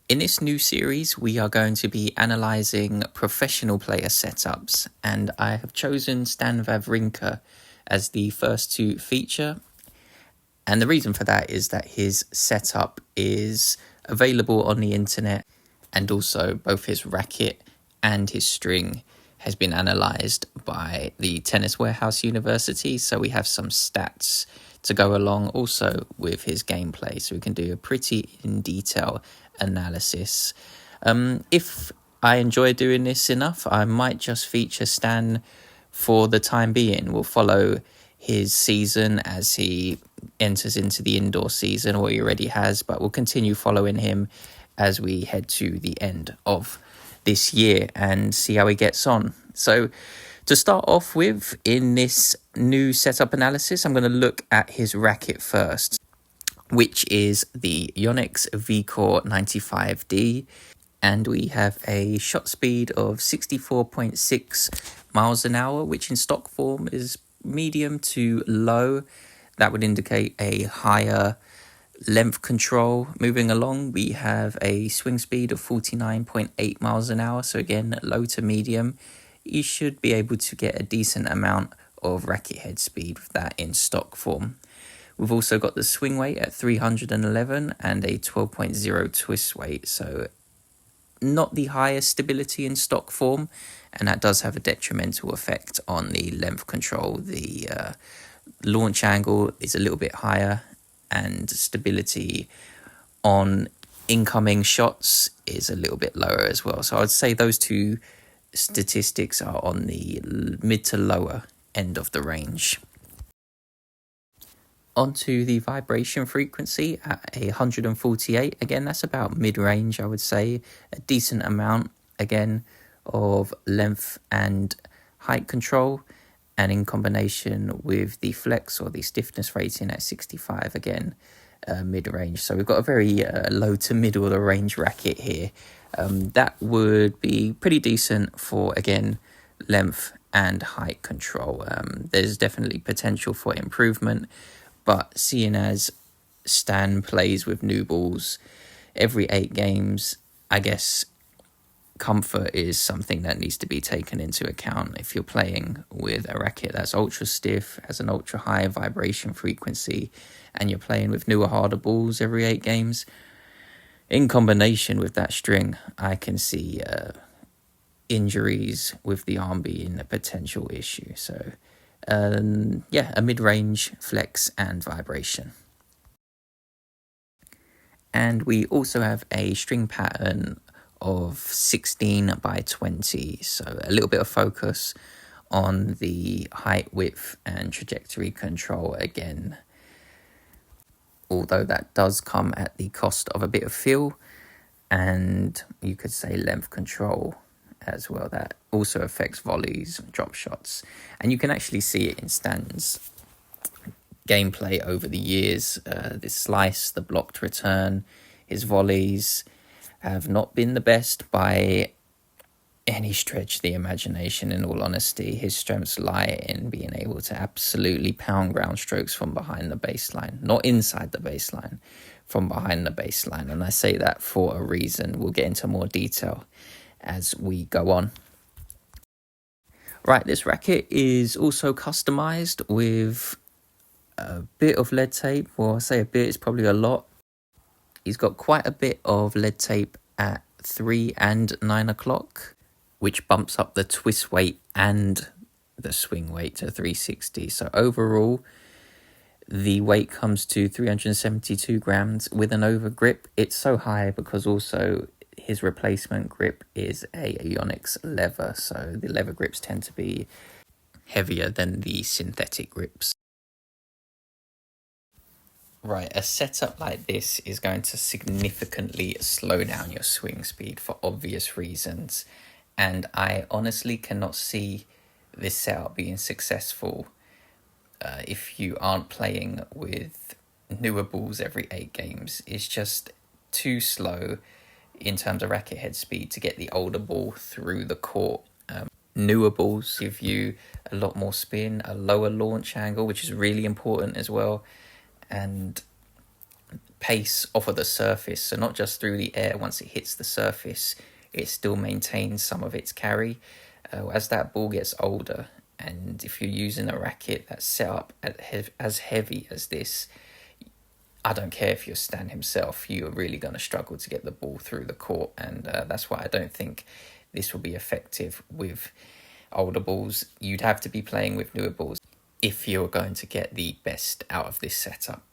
In this new series, we are going to be analysing professional player setups, and I have chosen Stan Wawrinka as the first to feature. And the reason for that is that his setup is available on the internet, and also both his racket and his string has been analysed by the Tennis Warehouse University, so we have some stats to go along also with his gameplay, so we can do a pretty in detail analysis. If I enjoy doing this enough, I might just feature Stan for the time being. We'll follow his season as he enters into the indoor season, or he already has, but we'll continue following him as we head to the end of this year and see how he gets on. So to start off with, in this new setup analysis, I'm going to look at his racket first, which is the Yonex V-Core 95D. And we have a shot speed of 64.6 miles an hour, which in stock form is medium to low. That would indicate a higher length control. Moving along, we have a swing speed of 49.8 miles an hour. So again, low to medium. You should be able to get a decent amount of racket head speed with that in stock form. We've also got the swing weight at 311 and a 12.0 twist weight. So not the highest stability in stock form, and that does have a detrimental effect on the length control. The launch angle is a little bit higher, and stability on incoming shots is a little bit lower as well. So I'd say those two statistics are on the mid to lower end of the range. Onto the vibration frequency at 148. Again, that's about mid-range, I would say. A decent amount, again, of length and height control. And in combination with the flex or the stiffness rating at 65, again, mid-range. So we've got a very low to middle of the range racket here. That would be pretty decent for, again, length and height control. There's definitely potential for improvement. But seeing as Stan plays with new balls every 8 games, I guess comfort is something that needs to be taken into account. If you're playing with a racket that's ultra stiff, has an ultra high vibration frequency, and you're playing with newer, harder balls every 8 games, in combination with that string, I can see injuries with the arm being a potential issue. So a mid-range flex and vibration. And we also have a string pattern of 16 by 20, so a little bit of focus on the height, width and trajectory control again, although that does come at the cost of a bit of feel, and you could say length control as well. That also affects volleys, drop shots, and you can actually see it in Stan's gameplay over the years. This slice, the blocked return, his volleys have not been the best by any stretch of the imagination. In all honesty, his strengths lie in being able to absolutely pound ground strokes from behind the baseline, not inside the baseline, from behind the baseline. And I say that for a reason. We'll get into more detail as we go on. Right, this racket is also customized with a bit of lead tape. Well, I say a bit, it's probably a lot. He's got quite a bit of lead tape at 3 and 9 o'clock, which bumps up the twist weight and the swing weight to 360. So overall, the weight comes to 372 grams with an over grip. It's so high because also his replacement grip is a Yonex leather, so the leather grips tend to be heavier than the synthetic grips. Right, a setup like this is going to significantly slow down your swing speed for obvious reasons, and I honestly cannot see this setup being successful if you aren't playing with newer balls every 8 games. It's just too slow in terms of racket head speed to get the older ball through the court. Newer balls give you a lot more spin, a lower launch angle, which is really important as well, and pace off of the surface, so not just through the air. Once it hits the surface, it still maintains some of its carry. As that ball gets older, and if you're using a racket that's set up as heavy as this, I don't care if you're Stan himself, you're really going to struggle to get the ball through the court, and that's why I don't think this will be effective with older balls. You'd have to be playing with newer balls if you're going to get the best out of this setup.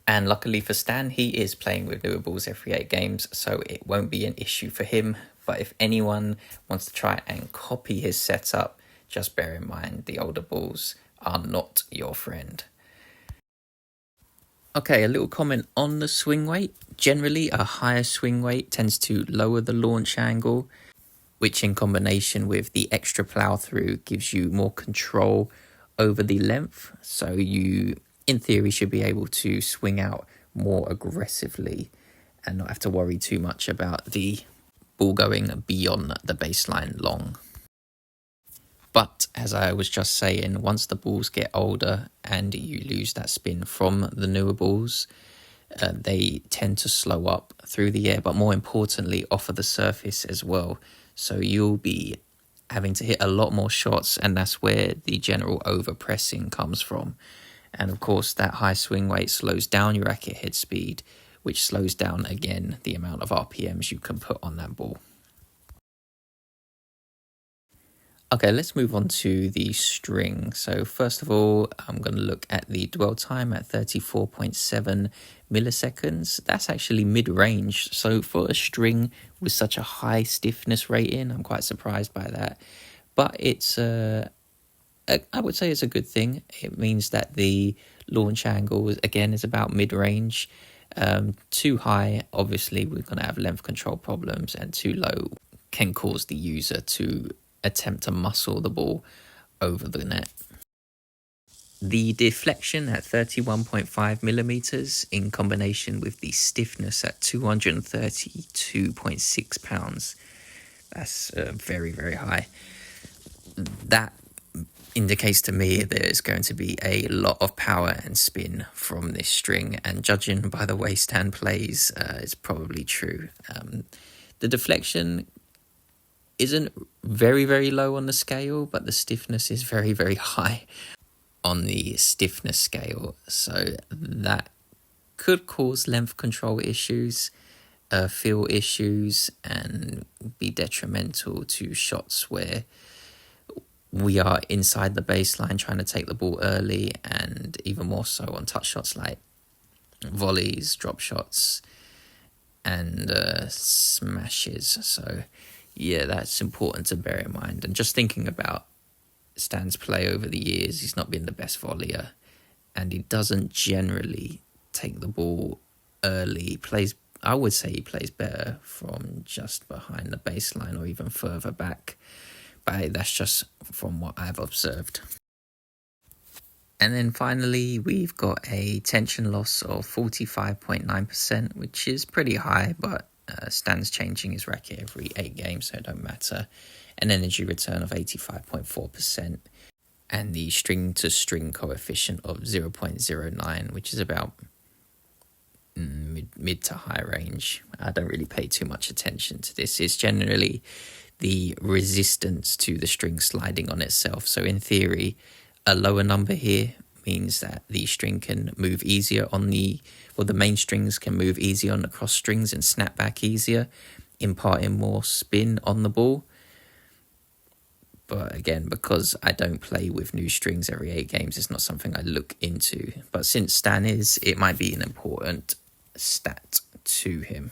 And luckily for Stan, he is playing with newer balls every 8 games, so it won't be an issue for him. But if anyone wants to try and copy his setup, just bear in mind the older balls are not your friend. Okay, a little comment on the swing weight. Generally, a higher swing weight tends to lower the launch angle, which in combination with the extra plow through gives you more control over the length. So you, in theory, should be able to swing out more aggressively and not have to worry too much about the ball going beyond the baseline long. But as I was just saying, once the balls get older and you lose that spin from the newer balls, they tend to slow up through the air, but more importantly, off of the surface as well. So you'll be having to hit a lot more shots, and that's where the general overpressing comes from. And of course, that high swing weight slows down your racket head speed, which slows down again the amount of RPMs you can put on that ball. Okay, let's move on to the string. So first of all, I'm going to look at the dwell time at 34.7 milliseconds. That's actually mid-range. So for a string with such a high stiffness rating, I'm quite surprised by that. But it's, I would say it's a good thing. It means that the launch angle, again, is about mid-range. Too high, obviously, we're going to have length control problems, and too low can cause the user to attempt to muscle the ball over the net. The deflection at 31.5 millimeters in combination with the stiffness at 232.6 pounds. That's very, very high. That indicates to me there's going to be a lot of power and spin from this string, and judging by the way Stan plays, it's probably true. The deflection isn't very, very low on the scale, but the stiffness is very, very high on the stiffness scale. So that could cause length control issues, feel issues, and be detrimental to shots where we are inside the baseline trying to take the ball early, and even more so on touch shots like volleys, drop shots, and smashes. So yeah, that's important to bear in mind. And just thinking about Stan's play over the years, he's not been the best volleyer, and he doesn't generally take the ball early. I would say he plays better from just behind the baseline or even further back, but that's just from what I've observed. And then finally, we've got a tension loss of 45.9%, which is pretty high, but Stan's changing his racket every 8 games, so it don't matter. An energy return of 85.4%, and the string-to-string coefficient of 0.09, which is about mid to high range. I don't really pay too much attention to this. It's generally the resistance to the string sliding on itself. So in theory, a lower number here means that the string can move easier on the main strings can move easier on the cross strings and snap back easier, imparting more spin on the ball. But again, because I don't play with new strings every 8 games, it's not something I look into. But since Stan is, it might be an important stat to him.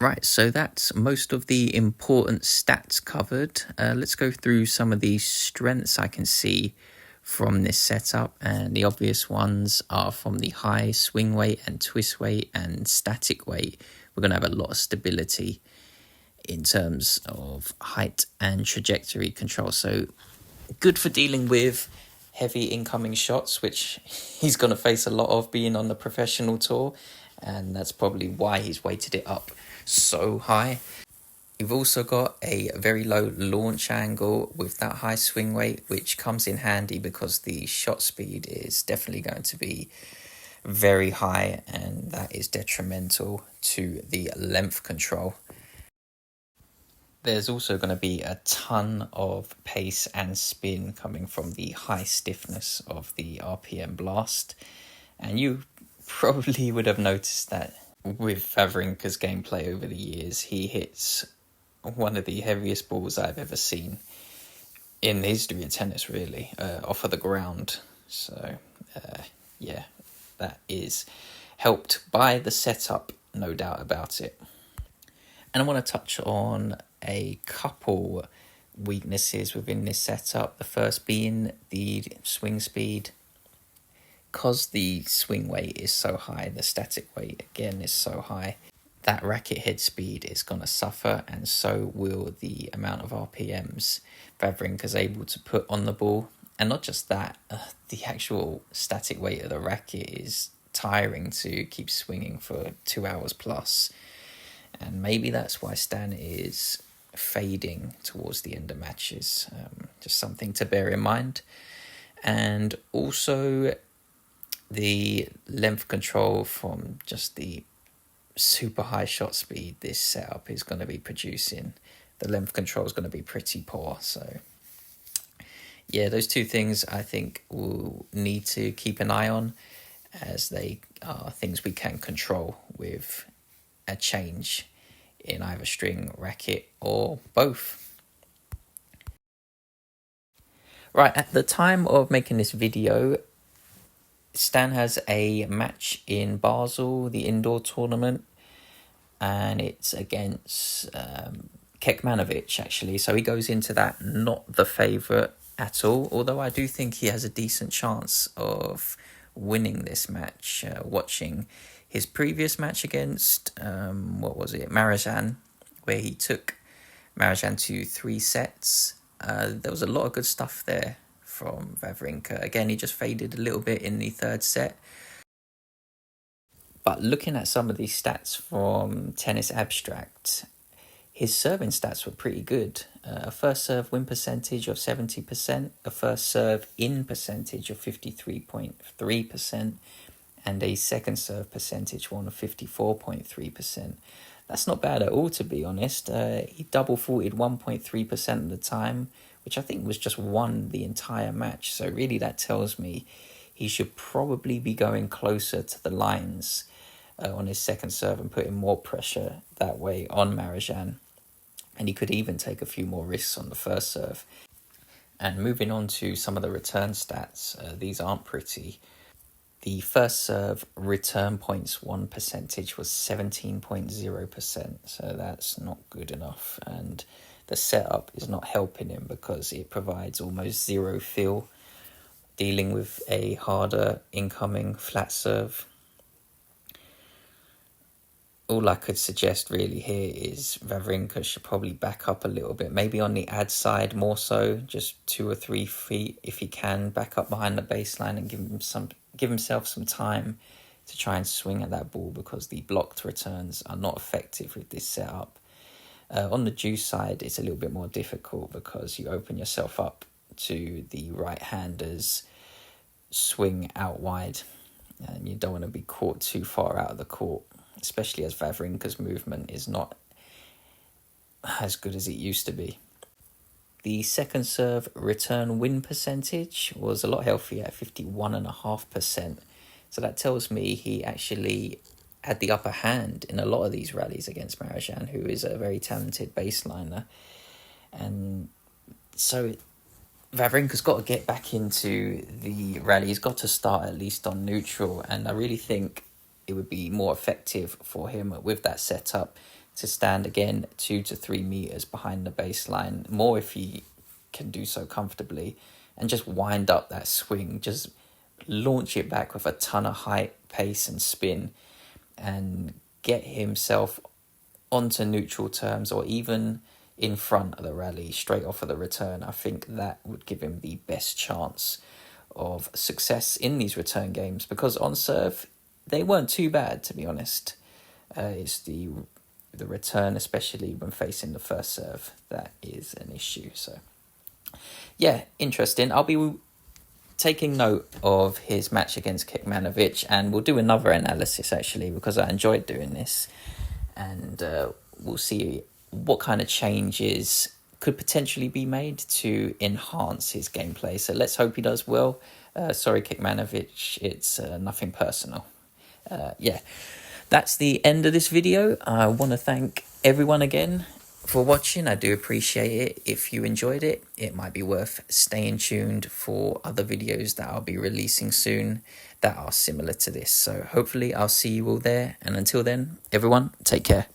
Right, so that's most of the important stats covered. Let's go through some of the strengths I can see from this setup, and the obvious ones are from the high swing weight and twist weight and static weight. We're going to have a lot of stability in terms of height and trajectory control, so good for dealing with heavy incoming shots, which he's going to face a lot of being on the professional tour, and that's probably why he's weighted it up so high. We've also got a very low launch angle with that high swing weight, which comes in handy because the shot speed is definitely going to be very high, and that is detrimental to the length control. There's also going to be a ton of pace and spin coming from the high stiffness of the RPM blast, and you probably would have noticed that with Wawrinka's gameplay over the years. He hits one of the heaviest balls I've ever seen in the history of tennis, really, off of the ground. So, yeah, that is helped by the setup, no doubt about it. And I want to touch on a couple weaknesses within this setup. The first being the swing speed. Because the swing weight is so high, the static weight again is so high, that racket head speed is going to suffer, and so will the amount of RPMs Wawrinka's able to put on the ball. And not just that, the actual static weight of the racket is tiring to keep swinging for 2 hours plus. And maybe that's why Stan is fading towards the end of matches. Just something to bear in mind. And also the length control from just the super high shot speed this setup is going to be producing. The length control is going to be pretty poor. So yeah, those two things I think we'll need to keep an eye on, as they are things we can control with a change in either string, racket, or both. Right, at the time of making this video, Stan has a match in Basel, the indoor tournament, and it's against Kekmanovic, actually. So he goes into that not the favourite at all, although I do think he has a decent chance of winning this match. Watching his previous match against, Marozsan, where he took Marozsan to 3 sets. There was a lot of good stuff there from Wawrinka. Again, he just faded a little bit in the 3rd set. But looking at some of these stats from Tennis Abstract, his serving stats were pretty good. A first serve win percentage of 70%, a first serve in percentage of 53.3%, and a second serve percentage one of 54.3%. That's not bad at all, to be honest. He double faulted 1.3% of the time, which I think was just won the entire match. So really that tells me he should probably be going closer to the lines on his second serve and putting more pressure that way on Marozsan. And he could even take a few more risks on the first serve. And moving on to some of the return stats, these aren't pretty. The first serve return points won percentage was 17.0%, so that's not good enough. And the setup is not helping him because it provides almost zero feel dealing with a harder incoming flat serve. All I could suggest really here is Wawrinka should probably back up a little bit, maybe on the ad side more so, just 2 or 3 feet if he can, back up behind the baseline and give himself some time to try and swing at that ball, because the blocked returns are not effective with this setup. On the deuce side, it's a little bit more difficult because you open yourself up to the right-handers swing out wide, and you don't want to be caught too far out of the court, especially as Wawrinka's movement is not as good as it used to be. The second serve return win percentage was a lot healthier at 51.5%. So that tells me he actually had the upper hand in a lot of these rallies against Marozsan, who is a very talented baseliner. And so Wawrinka's got to get back into the rally. He's got to start at least on neutral, and I really think it would be more effective for him with that setup to stand again 2 to 3 meters behind the baseline, more if he can do so comfortably, and just wind up that swing, just launch it back with a ton of height, pace and spin, and get himself onto neutral terms or even in front of the rally straight off of the return. I think that would give him the best chance of success in these return games, because on serve they weren't too bad, to be honest. It's the the return, especially when facing the first serve. That is an issue. So, yeah, interesting. I'll be taking note of his match against Kekmanovic, and we'll do another analysis actually, because I enjoyed doing this, and we'll see what kind of changes could potentially be made to enhance his gameplay. So let's hope he does well. Sorry, Kekmanovic, it's nothing personal. Yeah, that's the end of this video. I want to thank everyone again for watching. I do appreciate it. If you enjoyed it, it might be worth staying tuned for other videos that I'll be releasing soon that are similar to this. So hopefully I'll see you all there. And until then, everyone, take care.